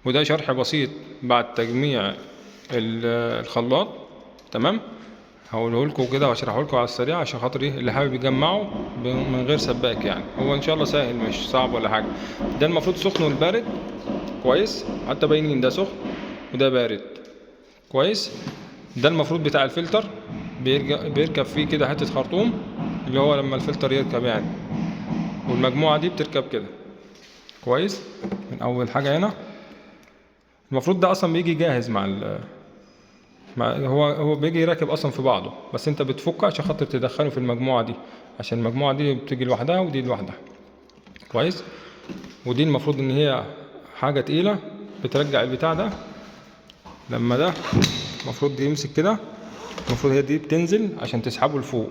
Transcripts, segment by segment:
وده شرح بسيط بعد تجميع الخلاط. تمام، هقوله لكم كده واشرحه لكم على السريع عشان خاطر ايه اللي حابب يجمعه من غير سباك. يعني هو ان شاء الله سهل مش صعب ولا حاجه. ده المفروض سخن والبارد كويس، حتى باينين ده سخن وده بارد كويس. ده المفروض بتاع الفلتر، بيركب فيه كده حته خرطوم اللي هو لما الفلتر يركب يعني. والمجموعه دي بتركب كده كويس. من اول حاجه هنا المفروض ده اصلا بيجي جاهز هو بيجي راكب اصلا في بعضه، بس انت بتفكه عشان خاطر تدخله في المجموعه دي، عشان المجموعه دي بتيجي لوحدها ودي لوحدها كويس. ودي المفروض ان هي حاجه تقيله بترجع البتاع ده. لما ده المفروض يمسك كده، المفروض هي دي بتنزل عشان تسحبه لفوق.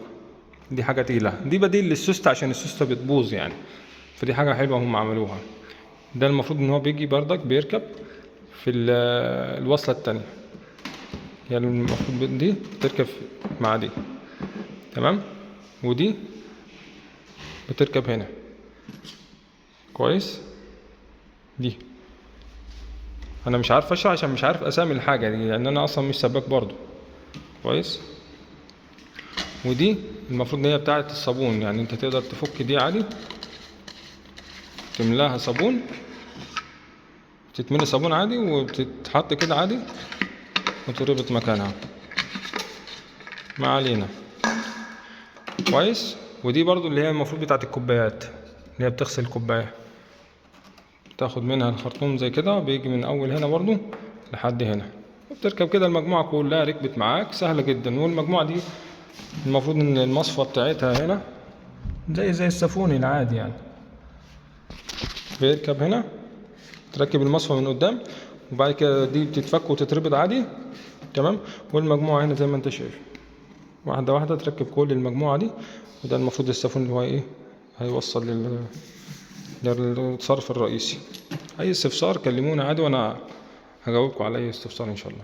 دي حاجه تقيله، دي بديل للسوسته عشان السوسته بتبوظ يعني، فدي حاجه حلوه هم عملوها. ده المفروض ان هو بيجي بردك بيركب في الوصله التانية. يعني المفروض دي بتركب مع دي تمام، ودي بتركب هنا كويس. دي انا مش عارف اشرح عشان مش عارف اسامي الحاجه دي، لان انا اصلا مش سباك برضو كويس. ودي المفروض ان هي بتاعه الصابون، يعني انت تقدر تفك دي عادي، تملاها صابون، تتملي صابون عادي وتتحط كده عادي وتربط مكانها. ما علينا كويس. ودي برضو اللي هي المفروض بتاعه الكوبايات، اللي هي بتغسل الكوبايه، تاخد منها الخرطوم زي كده، بيجي من اول هنا برضو لحد هنا، وبتركب كده. المجموعه كلها ركبت معاك سهله جدا. والمجموعه دي المفروض ان المصفى بتاعتها هنا زي السافوني العادي يعني، بيركب هنا، تركب المصفى من قدام، وبعد كده دي بتتفك وتتربط عادي تمام. والمجموعه هنا زي ما انت شايف، واحده واحده تركب كل المجموعه دي. وده المفروض السافون اللي هو ايه هيوصل للصرف الرئيسي. اي استفسار كلمونا عادي وانا هجاوبكم على اي استفسار ان شاء الله.